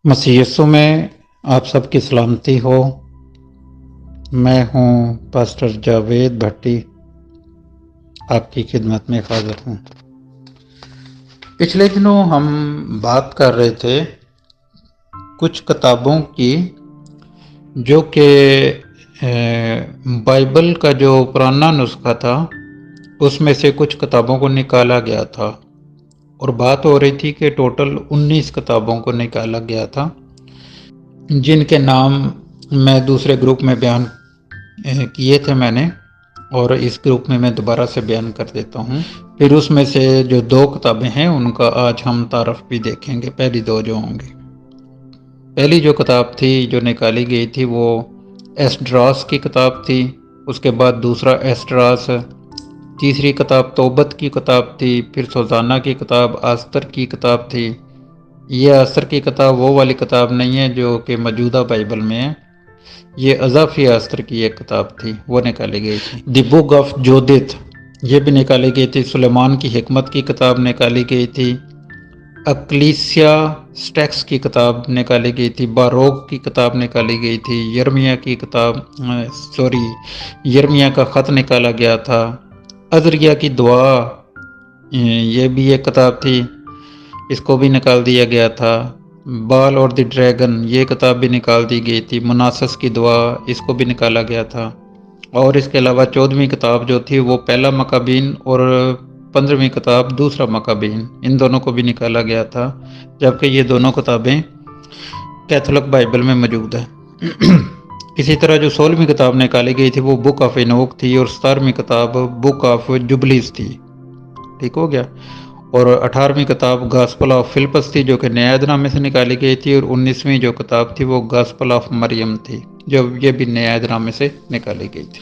مسیح یسوع میں آپ سب کی سلامتی ہو۔ میں ہوں پاسٹر جاوید بھٹی، آپ کی خدمت میں حاضر ہوں۔ پچھلے دنوں ہم بات کر رہے تھے کچھ کتابوں کی جو کہ بائبل کا جو پرانا نسخہ تھا اس میں سے کچھ کتابوں کو نکالا گیا تھا، اور بات ہو رہی تھی کہ ٹوٹل 19 کتابوں کو نکالا گیا تھا، جن کے نام میں دوسرے گروپ میں بیان کیے تھے میں نے، اور اس گروپ میں میں دوبارہ سے بیان کر دیتا ہوں۔ پھر اس میں سے جو 2 کتابیں ہیں ان کا آج ہم تعارف بھی دیکھیں گے، پہلی 2 جو ہوں گی۔ پہلی جو کتاب تھی جو نکالی گئی تھی وہ ایسڈراس کی کتاب تھی، اس کے بعد دوسرا ایسڈراس، تیسری کتاب توبت کی کتاب تھی، پھر سوزانہ کی کتاب، آستر کی کتاب تھی۔ یہ آستر کی کتاب وہ والی کتاب نہیں ہے جو کہ موجودہ بائبل میں ہے، یہ اضافی آستر کی ایک کتاب تھی، وہ نکالی گئی تھی۔ دی بک آف جودت یہ بھی نکالی گئی تھی۔ سلیمان کی حکمت کی کتاب نکالی گئی تھی۔ اکلیسیا سٹیکس کی کتاب نکالی گئی تھی۔ باروک کی کتاب نکالی گئی تھی۔ یرمیا کا خط نکالا گیا تھا۔ عزریہ کی دعا یہ بھی ایک کتاب تھی، اس کو بھی نکال دیا گیا تھا۔ بال اور دی ڈریگن یہ کتاب بھی نکال دی گئی تھی۔ مناسس کی دعا اس کو بھی نکالا گیا تھا، اور اس کے علاوہ 14ویں کتاب جو تھی وہ پہلا مکابین اور 15ویں کتاب دوسرا مکابین، ان دونوں کو بھی نکالا گیا تھا، جبکہ یہ دونوں کتابیں کیتھولک بائبل میں موجود ہیں۔ اسی طرح جو 16ویں کتاب نکالی گئی تھی وہ بک آف اینوک تھی، اور 17ویں کتاب بک آف جبلیز تھی، ٹھیک ہو گیا۔ اور 18ویں کتاب گاسپل آف فلپس تھی جو کہ نیاد نامے سے نکالی گئی تھی، اور 19ویں جو کتاب تھی وہ گاسپل آف مریم تھی جو یہ بھی نیاد نامے سے نکالی گئی تھی۔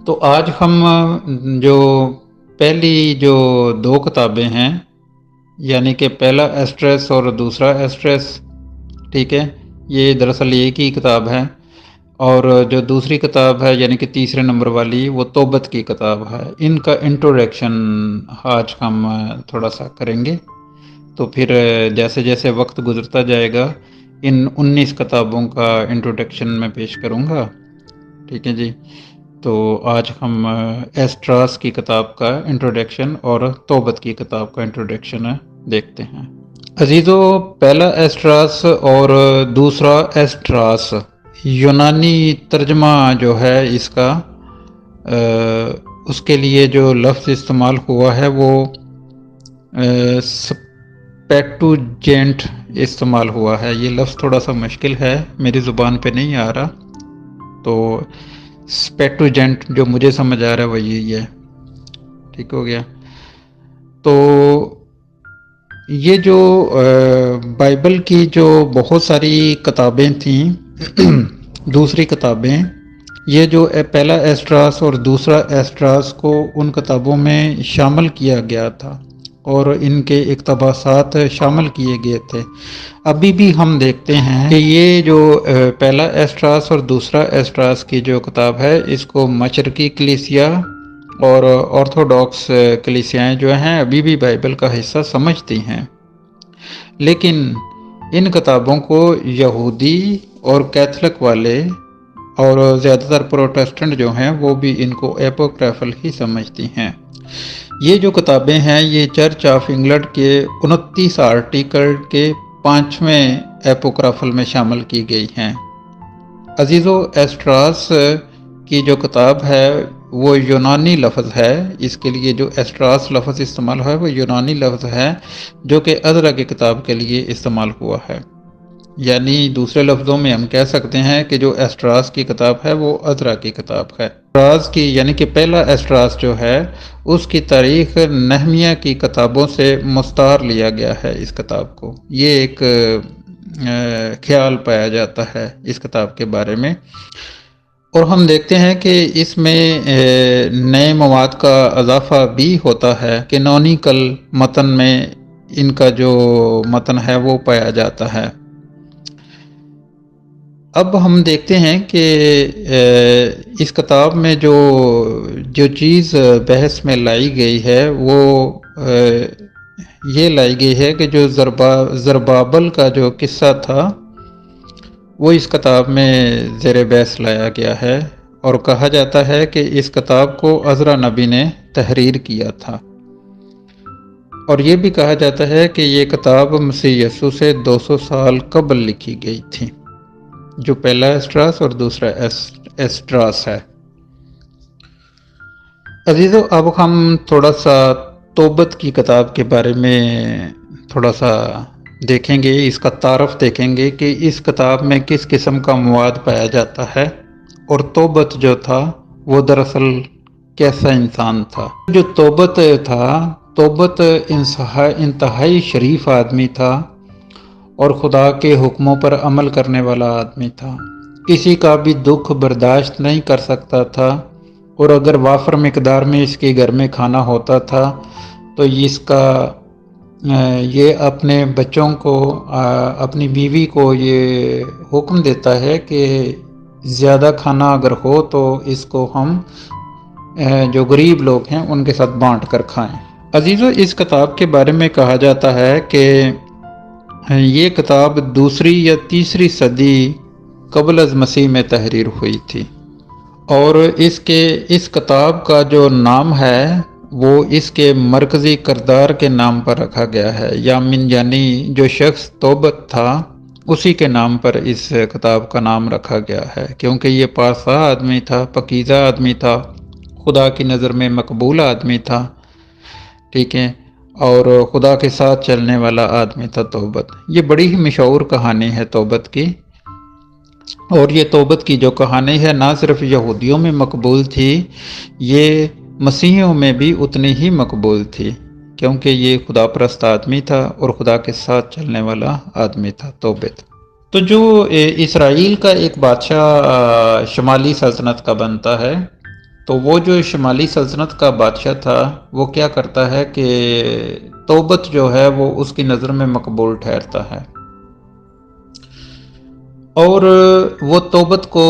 تو آج ہم جو پہلی جو 2 کتابیں ہیں، یعنی کہ پہلا ایسٹریس اور دوسرا ایسٹریس، ٹھیک ہے، یہ دراصل ایک ہی کتاب ہے، اور جو دوسری کتاب ہے یعنی کہ تیسرے نمبر والی وہ توبت کی کتاب ہے۔ ان کا انٹروڈکشن آج ہم تھوڑا سا کریں گے، تو پھر جیسے جیسے وقت گزرتا جائے گا ان 19 کتابوں کا انٹروڈکشن میں پیش کروں گا، ٹھیک ہے جی۔ تو آج ہم ایسٹراس کی کتاب کا انٹروڈکشن اور توبت کی کتاب کا انٹروڈکشن دیکھتے ہیں۔ عزیزو، پہلا ایسٹراس اور دوسرا ایسٹراس، یونانی ترجمہ جو ہے اس کا، اس کے لیے جو لفظ استعمال ہوا ہے وہ سپیٹوجینٹ استعمال ہوا ہے۔ یہ لفظ تھوڑا سا مشکل ہے، میری زبان پہ نہیں آ رہا، تو سپیٹوجینٹ جو مجھے سمجھ آ رہا ہے وہ یہی ہے، ٹھیک ہو گیا۔ تو یہ جو بائبل کی جو بہت ساری کتابیں تھیں دوسری کتابیں، یہ جو پہلا ایسٹراس اور دوسرا ایسٹراس کو ان کتابوں میں شامل کیا گیا تھا، اور ان کے اقتباسات شامل کیے گئے تھے۔ ابھی بھی ہم دیکھتے ہیں کہ یہ جو پہلا ایسٹراس اور دوسرا ایسٹراس کی جو کتاب ہے، اس کو مشرقی کلیسیا اور آرتھوڈاکس کلیسیاں جو ہیں ابھی بھی بائبل کا حصہ سمجھتی ہیں، لیکن ان کتابوں کو یہودی اور کیتھولک والے اور زیادہ تر پروٹسٹنٹ جو ہیں وہ بھی ان کو ایپوکریفل ہی سمجھتی ہیں۔ یہ جو کتابیں ہیں یہ چرچ آف انگلینڈ کے 29 آرٹیکل کے 5ویں ایپوکریفل میں شامل کی گئی ہیں۔ عزیزو، ایسٹراس کی جو کتاب ہے وہ یونانی لفظ ہے، اس کے لیے جو ایسٹراس لفظ استعمال ہوا ہے وہ یونانی لفظ ہے جو کہ عذرا کی کتاب کے لیے استعمال ہوا ہے۔ یعنی دوسرے لفظوں میں ہم کہہ سکتے ہیں کہ جو ایسٹراس کی کتاب ہے وہ عذرا کی کتاب ہے۔ ایسٹراس کی یعنی کہ پہلا ایسٹراس جو ہے اس کی تاریخ نہمیہ کی کتابوں سے مستعار لیا گیا ہے اس کتاب کو۔ یہ ایک خیال پایا جاتا ہے اس کتاب کے بارے میں، اور ہم دیکھتے ہیں کہ اس میں نئے مواد کا اضافہ بھی ہوتا ہے۔ کینونیکل متن میں ان کا جو متن ہے وہ پایا جاتا ہے۔ اب ہم دیکھتے ہیں کہ اس کتاب میں جو چیز بحث میں لائی گئی ہے وہ یہ لائی گئی ہے کہ جو زربابل کا جو قصہ تھا وہ اس کتاب میں زیر بحث لایا گیا ہے، اور کہا جاتا ہے کہ اس کتاب کو عزرا نبی نے تحریر کیا تھا، اور یہ بھی کہا جاتا ہے کہ یہ کتاب مسیح یسوع سے 200 سال قبل لکھی گئی تھی، جو پہلا ایسڈراس اور دوسرا ایسڈراس ہے۔ عزیزو، اب ہم تھوڑا سا توبت کی کتاب کے بارے میں تھوڑا سا دیکھیں گے، اس کا تعارف دیکھیں گے کہ اس کتاب میں کس قسم کا مواد پایا جاتا ہے، اور توبت جو تھا وہ دراصل کیسا انسان تھا۔ جو توبت تھا، توبت انتہائی شریف آدمی تھا اور خدا کے حکموں پر عمل کرنے والا آدمی تھا، کسی کا بھی دکھ برداشت نہیں کر سکتا تھا، اور اگر وافر مقدار میں اس کے گھر میں کھانا ہوتا تھا تو یہ اپنے بچوں کو، اپنی بیوی کو یہ حکم دیتا ہے کہ زیادہ کھانا اگر ہو تو اس کو ہم جو غریب لوگ ہیں ان کے ساتھ بانٹ کر کھائیں۔ عزیزو، اس کتاب کے بارے میں کہا جاتا ہے کہ یہ کتاب 2 یا 3 صدی قبل از مسیح میں تحریر ہوئی تھی، اور اس کتاب کا جو نام ہے وہ اس کے مرکزی کردار کے نام پر رکھا گیا ہے، یعنی جو شخص توبت تھا اسی کے نام پر اس کتاب کا نام رکھا گیا ہے، کیونکہ یہ پاسا آدمی تھا، پاکیزہ آدمی تھا، خدا کی نظر میں مقبول آدمی تھا، ٹھیک ہے، اور خدا کے ساتھ چلنے والا آدمی تھا توبت۔ یہ بڑی ہی مشہور کہانی ہے توبت کی، اور یہ توبت کی جو کہانی ہے نہ صرف یہودیوں میں مقبول تھی، یہ مسیحیوں میں بھی اتنی ہی مقبول تھی، کیونکہ یہ خدا پرست آدمی تھا اور خدا کے ساتھ چلنے والا آدمی تھا توبت۔ تو جو اسرائیل کا ایک بادشاہ شمالی سلطنت کا بنتا ہے، تو وہ جو شمالی سلطنت کا بادشاہ تھا وہ کیا کرتا ہے کہ توبت جو ہے وہ اس کی نظر میں مقبول ٹھہرتا ہے، اور وہ توبت کو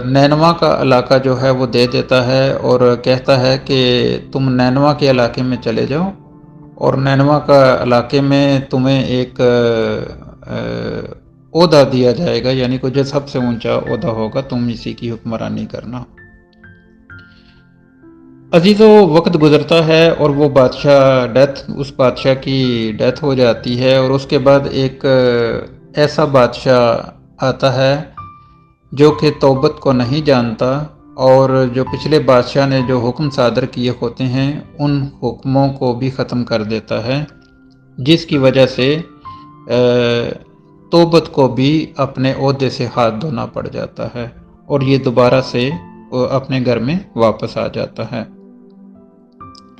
نینوا کا علاقہ جو ہے وہ دے دیتا ہے، اور کہتا ہے کہ تم نینوا کے علاقے میں چلے جاؤ، اور نینوا کا علاقے میں تمہیں ایک عہدہ دیا جائے گا، یعنی کہ جو سب سے اونچا عہدہ ہوگا تم اسی کی حکمرانی کرنا۔ عزیزو، وقت گزرتا ہے اور وہ اس بادشاہ کی ڈیتھ ہو جاتی ہے، اور اس کے بعد ایک ایسا بادشاہ آتا ہے جو کہ توبت کو نہیں جانتا، اور جو پچھلے بادشاہ نے جو حکم صادر کیے ہوتے ہیں ان حکموں کو بھی ختم کر دیتا ہے، جس کی وجہ سے توبت کو بھی اپنے عہدے سے ہاتھ دھونا پڑ جاتا ہے، اور یہ دوبارہ سے اپنے گھر میں واپس آ جاتا ہے۔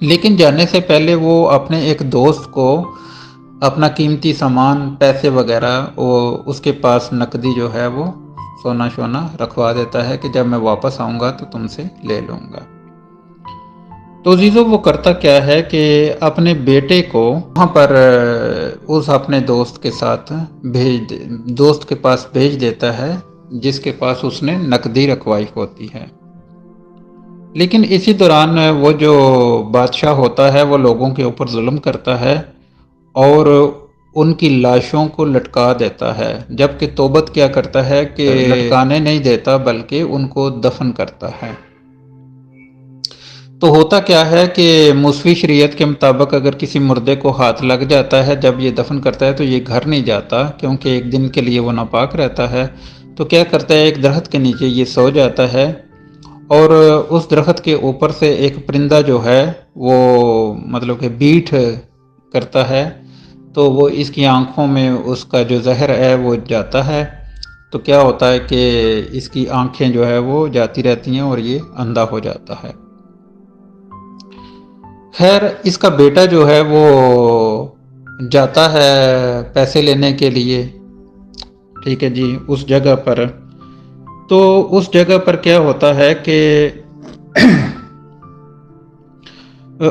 لیکن جانے سے پہلے وہ اپنے ایک دوست کو اپنا قیمتی سامان، پیسے وغیرہ، اس کے پاس نقدی جو ہے وہ سونا شونا رکھوا دیتا ہے کہ جب میں واپس آؤں گا تو تم سے لے لوں گا۔ تو عزیزو، وہ کرتا کیا ہے کہ اپنے بیٹے کو وہاں پر اس اپنے دوست کے پاس بھیج دیتا ہے، جس کے پاس اس نے نقدی رکھوائی ہوتی ہے۔ لیکن اسی دوران وہ جو بادشاہ ہوتا ہے وہ لوگوں کے اوپر ظلم کرتا ہے اور ان کی لاشوں کو لٹکا دیتا ہے، جبکہ توبت کیا کرتا ہے کہ لٹکانے نہیں دیتا بلکہ ان کو دفن کرتا ہے۔ تو ہوتا کیا ہے کہ موسوی شریعت کے مطابق اگر کسی مردے کو ہاتھ لگ جاتا ہے جب یہ دفن کرتا ہے تو یہ گھر نہیں جاتا، کیونکہ ایک دن کے لیے وہ ناپاک رہتا ہے۔ تو کیا کرتا ہے، ایک درخت کے نیچے یہ سو جاتا ہے، اور اس درخت کے اوپر سے ایک پرندہ جو ہے وہ مطلب کہ بیٹھ کرتا ہے، تو وہ اس کی آنکھوں میں اس کا جو زہر ہے وہ جاتا ہے، تو کیا ہوتا ہے کہ اس کی آنکھیں جو ہے وہ جاتی رہتی ہیں اور یہ اندھا ہو جاتا ہے۔ خیر، اس کا بیٹا جو ہے وہ جاتا ہے پیسے لینے کے لیے، ٹھیک ہے جی، اس جگہ پر۔ تو اس جگہ پر کیا ہوتا ہے کہ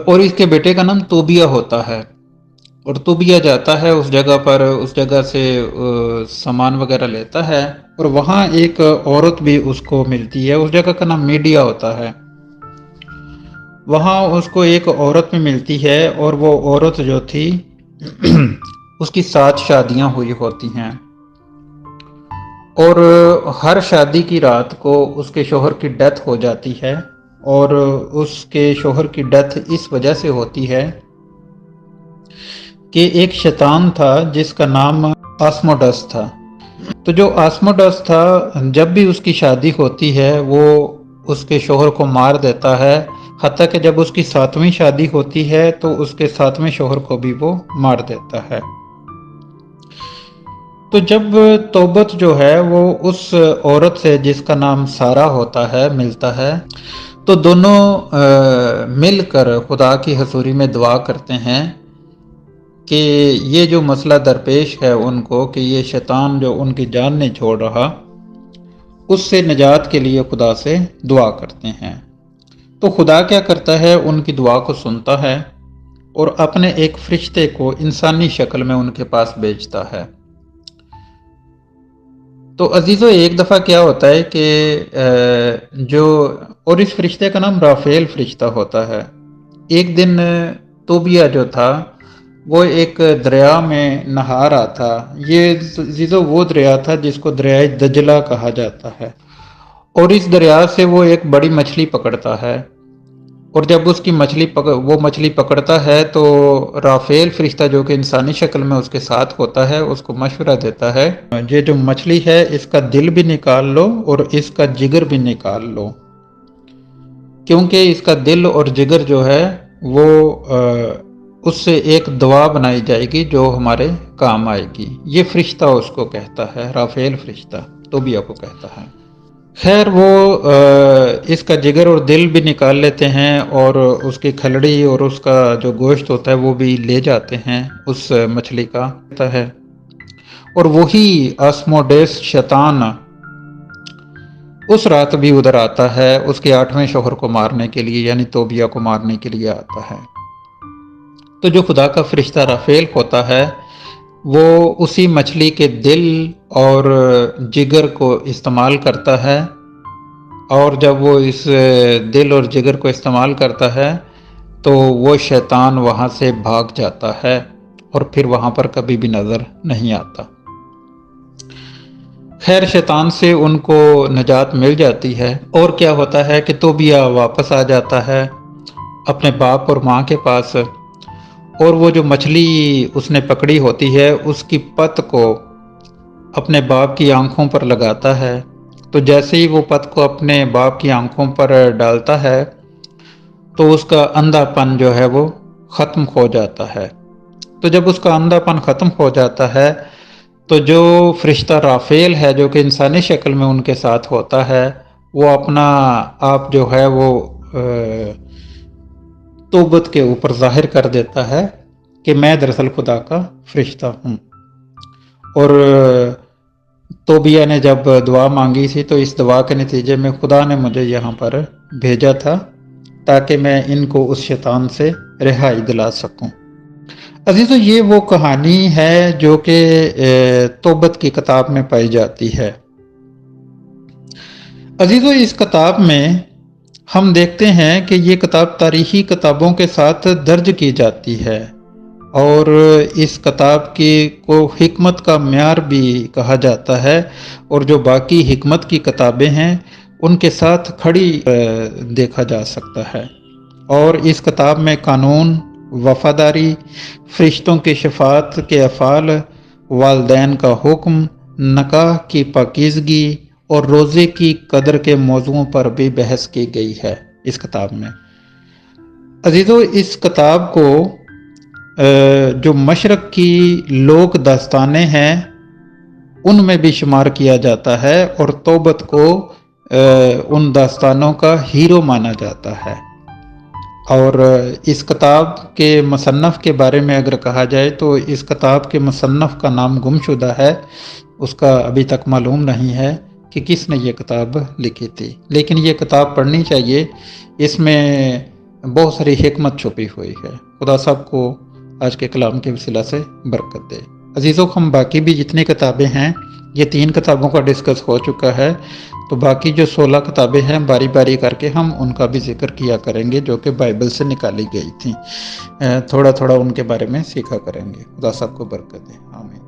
اور اس کے بیٹے کا نام توبیہ ہوتا ہے، اور توبیہ جاتا ہے اس جگہ پر، اس جگہ سے سامان وغیرہ لیتا ہے، اور وہاں ایک عورت بھی اس کو ملتی ہے، اس جگہ کا نام میڈیا ہوتا ہے۔ وہاں اس کو ایک عورت میں ملتی ہے، اور وہ عورت جو تھی اس کی 7 شادیاں ہوئی ہوتی ہیں، اور ہر شادی کی رات کو اس کے شوہر کی ڈیتھ ہو جاتی ہے، اور اس کے شوہر کی ڈیتھ اس وجہ سے ہوتی ہے کہ ایک شیطان تھا جس کا نام آسموڈس تھا۔ تو جو آسموڈس تھا، جب بھی اس کی شادی ہوتی ہے وہ اس کے شوہر کو مار دیتا ہے، حتیٰ کہ جب اس کی 7ویں شادی ہوتی ہے تو اس کے 7ویں شوہر کو بھی وہ مار دیتا ہے۔ تو جب توبت جو ہے وہ اس عورت سے جس کا نام سارہ ہوتا ہے ملتا ہے، تو دونوں مل کر خدا کی حضوری میں دعا کرتے ہیں کہ یہ جو مسئلہ درپیش ہے ان کو، کہ یہ شیطان جو ان کی جان نہیں چھوڑ رہا، اس سے نجات کے لیے خدا سے دعا کرتے ہیں۔ تو خدا کیا کرتا ہے، ان کی دعا کو سنتا ہے اور اپنے ایک فرشتے کو انسانی شکل میں ان کے پاس بھیجتا ہے۔ تو عزیزو، ایک دفعہ کیا ہوتا ہے کہ اور اس فرشتے کا نام رافیل فرشتہ ہوتا ہے۔ ایک دن توبیہ جو تھا وہ ایک دریا میں نہا رہا تھا۔ یہ عزیزو وہ دریا تھا جس کو دریائے دجلہ کہا جاتا ہے، اور اس دریا سے وہ ایک بڑی مچھلی پکڑتا ہے، اور جب اس کی وہ مچھلی پکڑتا ہے تو رافیل فرشتہ جو کہ انسانی شکل میں اس کے ساتھ ہوتا ہے اس کو مشورہ دیتا ہے، یہ جو مچھلی ہے اس کا دل بھی نکال لو اور اس کا جگر بھی نکال لو، کیونکہ اس کا دل اور جگر جو ہے وہ اس سے ایک دوا بنائی جائے گی جو ہمارے کام آئے گی۔ یہ فرشتہ اس کو کہتا ہے، رافیل فرشتہ توبیہ کو کہتا ہے۔ خیر، وہ اس کا جگر اور دل بھی نکال لیتے ہیں، اور اس کی کھلڑی اور اس کا جو گوشت ہوتا ہے وہ بھی لے جاتے ہیں اس مچھلی کا ہے۔ اور وہی آسموڈیس شیطان اس رات بھی ادھر آتا ہے، اس کے 8ویں شوہر کو مارنے کے لیے، یعنی توبیہ کو مارنے کے لیے آتا ہے۔ تو جو خدا کا فرشتہ رافیل ہوتا ہے وہ اسی مچھلی کے دل اور جگر کو استعمال کرتا ہے، اور جب وہ اس دل اور جگر کو استعمال کرتا ہے تو وہ شیطان وہاں سے بھاگ جاتا ہے اور پھر وہاں پر کبھی بھی نظر نہیں آتا۔ خیر، شیطان سے ان کو نجات مل جاتی ہے، اور کیا ہوتا ہے کہ توبیہ واپس آ جاتا ہے اپنے باپ اور ماں کے پاس، اور وہ جو مچھلی اس نے پکڑی ہوتی ہے اس کی پت کو اپنے باپ کی آنکھوں پر لگاتا ہے۔ تو جیسے ہی وہ پت کو اپنے باپ کی آنکھوں پر ڈالتا ہے تو اس کا اندھا پن جو ہے وہ ختم ہو جاتا ہے۔ تو جب اس کا اندھا پن ختم ہو جاتا ہے تو جو فرشتہ رافیل ہے جو کہ انسانی شکل میں ان کے ساتھ ہوتا ہے، وہ اپنا آپ جو ہے وہ توبت کے اوپر ظاہر کر دیتا ہے کہ میں دراصل خدا کا فرشتہ ہوں۔ اور توبیہ نے جب دعا مانگی تھی تو اس دعا کے نتیجے میں خدا نے مجھے یہاں پر بھیجا تھا تاکہ میں ان کو اس شیطان سے رہائی دلا سکوں۔ عزیزو، یہ وہ کہانی ہے جو کہ توبت کی کتاب میں پائی جاتی ہے۔ عزیزو، اس کتاب میں ہم دیکھتے ہیں کہ یہ کتاب تاریخی کتابوں کے ساتھ درج کی جاتی ہے، اور اس کتاب کو حکمت کا معیار بھی کہا جاتا ہے، اور جو باقی حکمت کی کتابیں ہیں ان کے ساتھ کھڑی دیکھا جا سکتا ہے۔ اور اس کتاب میں قانون، وفاداری، فرشتوں کی شفاعت کے افعال، والدین کا حکم، نکاح کی پاکیزگی اور روزے کی قدر کے موضوعوں پر بھی بحث کی گئی ہے اس کتاب میں۔ عزیزو، اس کتاب کو جو مشرق کی لوک داستانیں ہیں ان میں بھی شمار کیا جاتا ہے، اور توبت کو ان داستانوں کا ہیرو مانا جاتا ہے۔ اور اس کتاب کے مصنف کے بارے میں اگر کہا جائے تو اس کتاب کے مصنف کا نام گم شدہ ہے، اس کا ابھی تک معلوم نہیں ہے کہ کس نے یہ کتاب لکھی تھی، لیکن یہ کتاب پڑھنی چاہیے، اس میں بہت ساری حکمت چھپی ہوئی ہے۔ خدا صاحب کو آج کے کلام کے وسیلہ سے برکت دے۔ عزیزو، ہم باقی بھی جتنی کتابیں ہیں، یہ 3 کتابوں کا ڈسکس ہو چکا ہے، تو باقی جو 16 کتابیں ہیں باری باری کر کے ہم ان کا بھی ذکر کیا کریں گے جو کہ بائبل سے نکالی گئی تھیں، تھوڑا تھوڑا ان کے بارے میں سیکھا کریں گے۔ خدا صاحب کو برکت دے، آمین۔